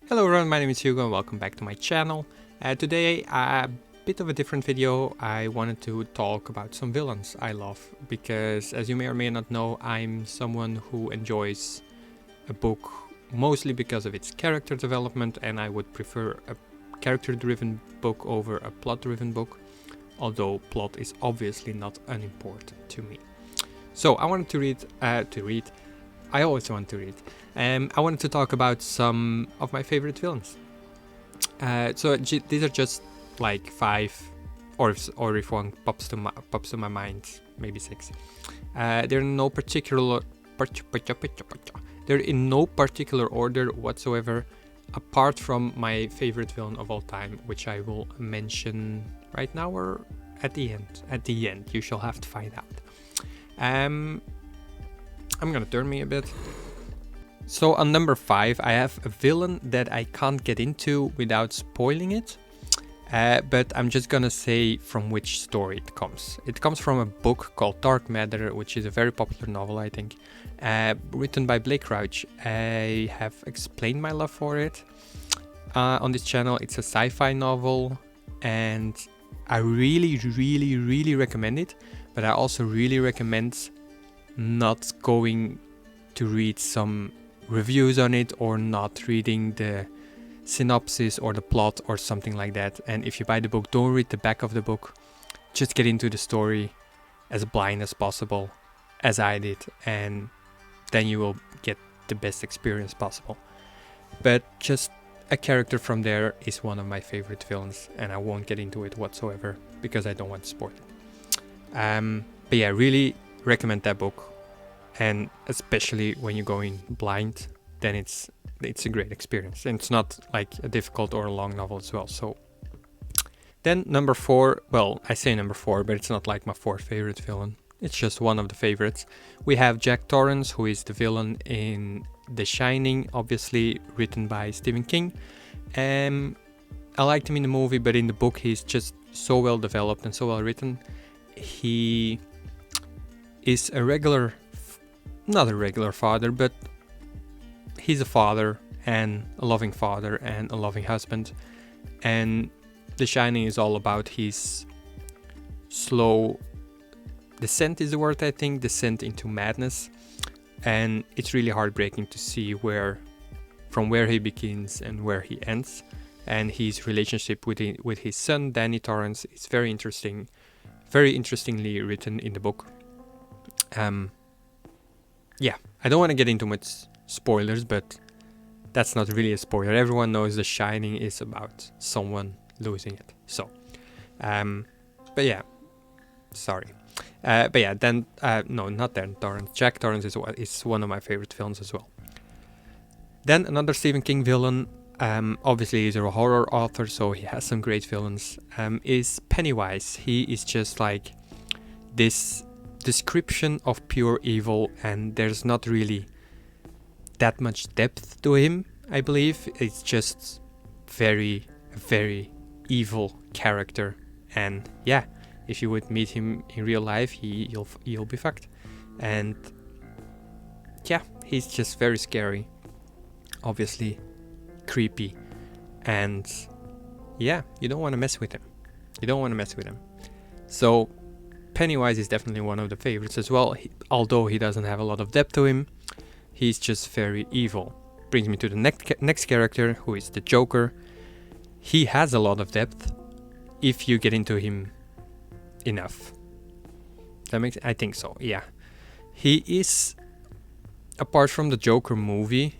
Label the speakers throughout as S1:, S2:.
S1: Hello everyone, my name is Hugo and welcome back to my channel. Today, a bit of a different video. I wanted to talk about some villains I love because, as you may or may not know, I'm someone who enjoys a book mostly because of its character development, and I would prefer a character-driven book over a plot-driven book, although plot is obviously not unimportant to me. So I wanted to read. I always want to read. I wanted to talk about some of my favorite villains. These are just like 5, or if one pops to my mind, maybe 6. They're in no particular order whatsoever, apart from my favorite villain of all time, which I will mention right now or at the end. At the end, you shall have to find out. I'm gonna turn me a bit. So on number 5, I have a villain that I can't get into without spoiling it. But I'm just gonna say from which story it comes. It comes from a book called Dark Matter, which is a very popular novel, I think, written by Blake Crouch. I have explained my love for it on this channel. It's a sci-fi novel, and I really recommend it. But I also really recommend not going to read some reviews on it, or not reading the synopsis or the plot or something like that. And if you buy the book, don't read the back of the book. Just get into the story as blind as possible, as I did, and then you will get the best experience possible. But just a character from there is one of my favorite villains, and I won't get into it whatsoever because I don't want to spoil it. But yeah, really recommend that book, and especially when you go in blind, then it's a great experience, and it's not like a difficult or a long novel as well. So then number 4, well, I say number 4, but it's not like my 4th favorite villain, it's just one of the favorites. We have Jack Torrance, who is the villain in The Shining, obviously written by Stephen King. I liked him in the movie, but in the book he's just so well developed and so well written. He is not a regular father, but he's a father, and a loving father, and a loving husband. And The Shining is all about his slow descent, is the word, I think, descent into madness. And it's really heartbreaking to see from where he begins and where he ends. And his relationship with his son, Danny Torrance, is very interestingly written in the book. Yeah, I don't want to get into much spoilers, but that's not really a spoiler. Everyone knows The Shining is about someone losing it. So, but yeah, sorry. But yeah, then, no, not Dan Torrance. Jack Torrance is one of my favorite films as well. Then another Stephen King villain, obviously he's a horror author, so he has some great villains, is Pennywise. He is just like this description of pure evil, and there's not really that much depth to him, I believe. It's just very evil character, and yeah, if you would meet him in real life, you'll be fucked. And yeah, he's just very scary, obviously creepy, and yeah, you don't want to mess with him. So Pennywise is definitely one of the favorites as well. Although he doesn't have a lot of depth to him, he's just very evil. Brings me to the next character, who is the Joker. He has a lot of depth if you get into him enough. I think so, yeah. He is, apart from the Joker movie,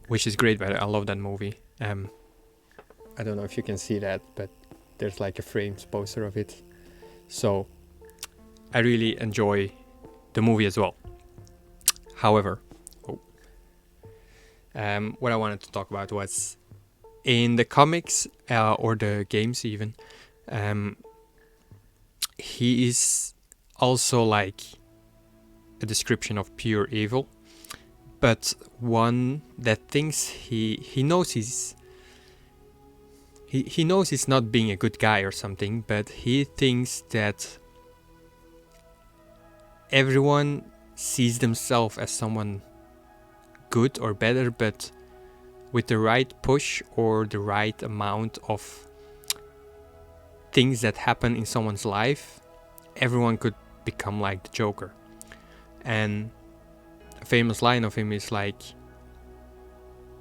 S1: which is great, but I love that movie. I don't know if you can see that, but there's like a framed poster of it. So I really enjoy the movie as well. However, what I wanted to talk about was in the comics or the games even, he is also like a description of pure evil, but one that thinks he knows he knows he's not being a good guy or something, but he thinks that everyone sees themselves as someone good or better, but with the right push or the right amount of things that happen in someone's life, everyone could become like the Joker. And a famous line of him is like,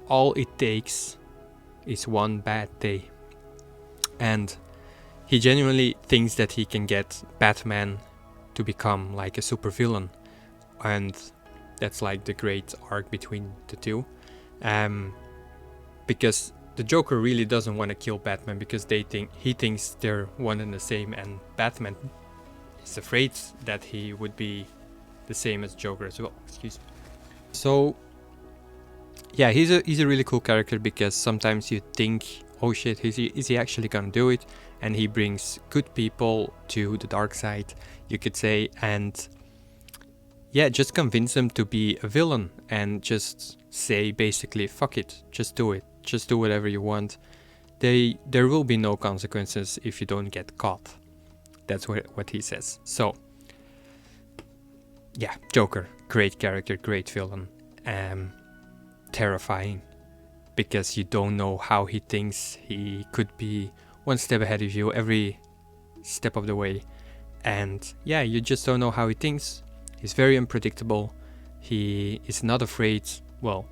S1: all it takes is one bad day. And he genuinely thinks that he can get Batman to become like a supervillain, and that's like the great arc between the two. Because the Joker really doesn't want to kill Batman because he thinks they're one and the same, and Batman is afraid that he would be the same as Joker as well. Excuse me. So yeah, he's a really cool character because sometimes you think, oh shit, is he actually gonna do it? And he brings good people to the dark side, you could say, and yeah, just convince them to be a villain and just say basically, fuck it, just do it, just do whatever you want. There will be no consequences if you don't get caught. That's what he says. So yeah, Joker, great character, great villain, terrifying because you don't know how he thinks. He could be one step ahead of you every step of the way, and yeah, you just don't know how he thinks. He's very unpredictable. He is not afraid. Well,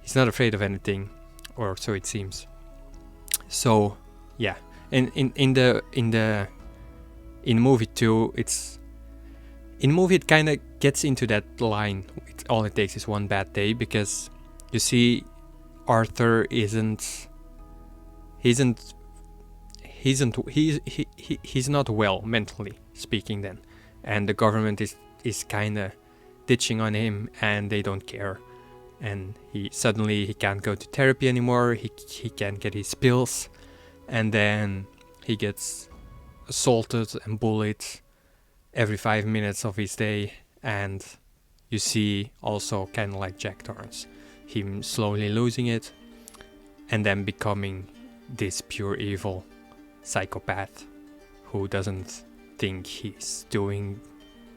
S1: he's not afraid of anything, or so it seems. So yeah, and in the movie too, in movie it kind of gets into that line. All it takes is one bad day, because you see, Arthur he's not well mentally speaking then, and the government is kind of ditching on him, and they don't care, and he can't go to therapy anymore. He can't get his pills, and then he gets assaulted and bullied every 5 minutes of his day. And you see also, kind of like Jack Torrance, him slowly losing it and then becoming this pure evil psychopath who doesn't think he's doing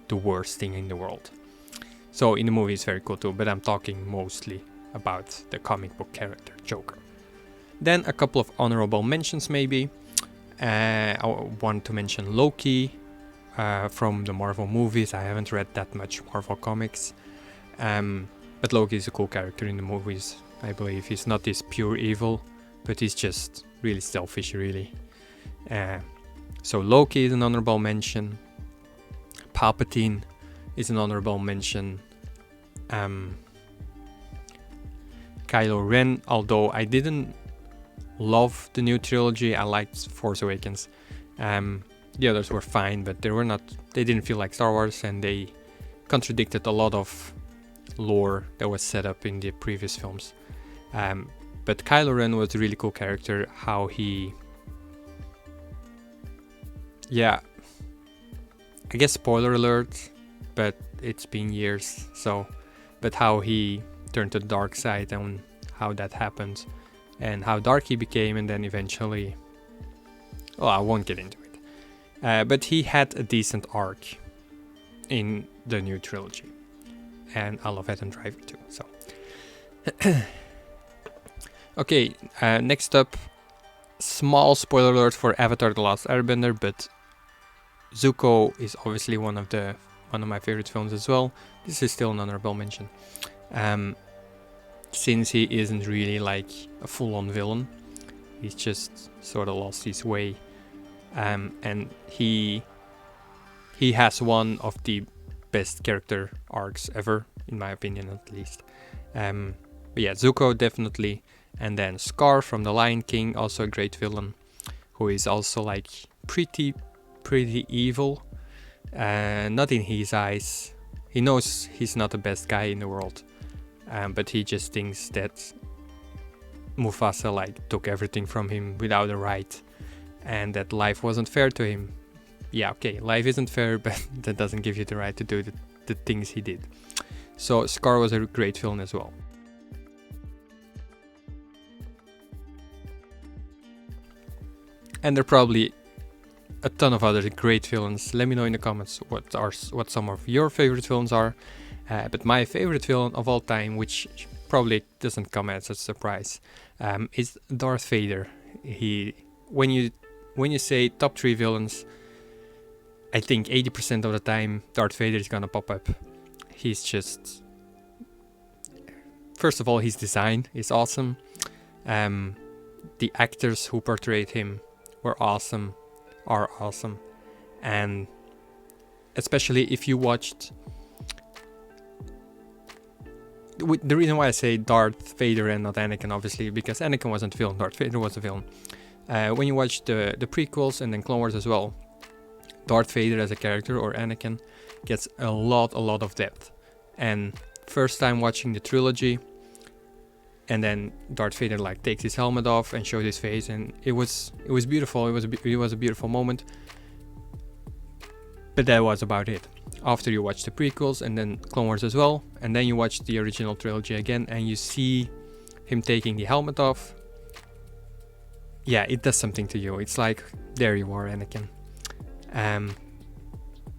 S1: the worst thing in the world. So in the movie it's very cool too, but I'm talking mostly about the comic book character Joker. Then a couple of honorable mentions maybe. I want to mention Loki from the Marvel movies. I haven't read that much Marvel comics, but Loki is a cool character in the movies. I believe he's not this pure evil, but he's just really selfish, really. So Loki is an honorable mention. Palpatine is an honorable mention. Kylo Ren, although I didn't love the new trilogy, I liked Force Awakens. The others were fine, but they didn't feel like Star Wars, and they contradicted a lot of lore that was set up in the previous films. But Kylo Ren was a really cool character. How he... Yeah, I guess spoiler alert, but it's been years, so... But how he turned to the dark side and how that happened, and how dark he became, and then eventually... Well, I won't get into it. But he had a decent arc in the new trilogy. And I love Adam Driver too, so... Okay, next up, small spoiler alert for Avatar: The Last Airbender, but Zuko is obviously one of my favorite films as well. This is still an honorable mention, since he isn't really like a full-on villain. He's just sort of lost his way, and he has one of the best character arcs ever, in my opinion, at least. But yeah, Zuko definitely. And then Scar from The Lion King, also a great villain, who is also like pretty evil. Not in his eyes. He knows he's not the best guy in the world, but he just thinks that Mufasa like took everything from him without a right, and that life wasn't fair to him. Yeah, okay, life isn't fair, but that doesn't give you the right to do the things he did. So Scar was a great villain as well. And there are probably a ton of other great villains. Let me know in the comments what some of your favorite villains are. But my favorite villain of all time, which probably doesn't come as a surprise, is Darth Vader. When you say top 3 villains, I think 80% of the time Darth Vader is gonna pop up. He's just, first of all, his design is awesome. The actors who portrayed him are awesome, and especially if you watched. The reason why I say Darth Vader and not Anakin, obviously, because Anakin wasn't a villain, Darth Vader was a villain. When you watch the prequels and then Clone Wars as well, Darth Vader as a character, or Anakin, gets a lot of depth. And first time watching the trilogy, and then Darth Vader like takes his helmet off and shows his face, and it was beautiful. It was a beautiful moment. But that was about it. After you watch the prequels and then Clone Wars as well, and then you watch the original trilogy again, and you see him taking the helmet off, yeah, it does something to you. It's like, there you are, Anakin.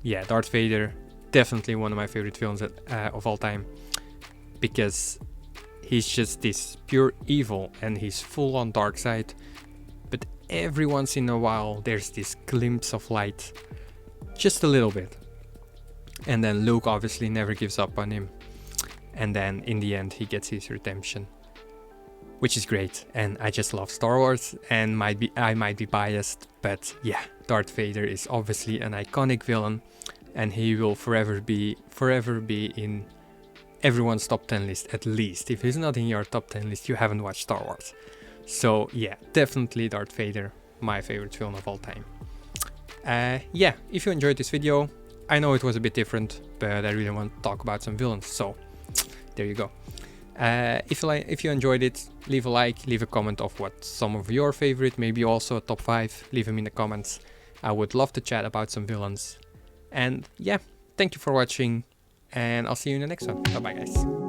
S1: Yeah, Darth Vader, definitely one of my favorite villains of all time, because he's just this pure evil and he's full on dark side, but every once in a while there's this glimpse of light, just a little bit. And then Luke obviously never gives up on him, and then in the end he gets his redemption, which is great. And I just love Star Wars, and I might be biased, but yeah, Darth Vader is obviously an iconic villain, and he will forever be in everyone's top 10 list, at least. If he's not in your top 10 list, you haven't watched Star Wars. So yeah, definitely Darth Vader, my favorite villain of all time. Yeah, if you enjoyed this video, I know it was a bit different, but I really want to talk about some villains, so there you go. If you enjoyed it, leave a like, leave a comment of what some of your favorite, maybe also a top 5, leave them in the comments. I would love to chat about some villains. And yeah, thank you for watching, and I'll see you in the next one. Bye bye, guys.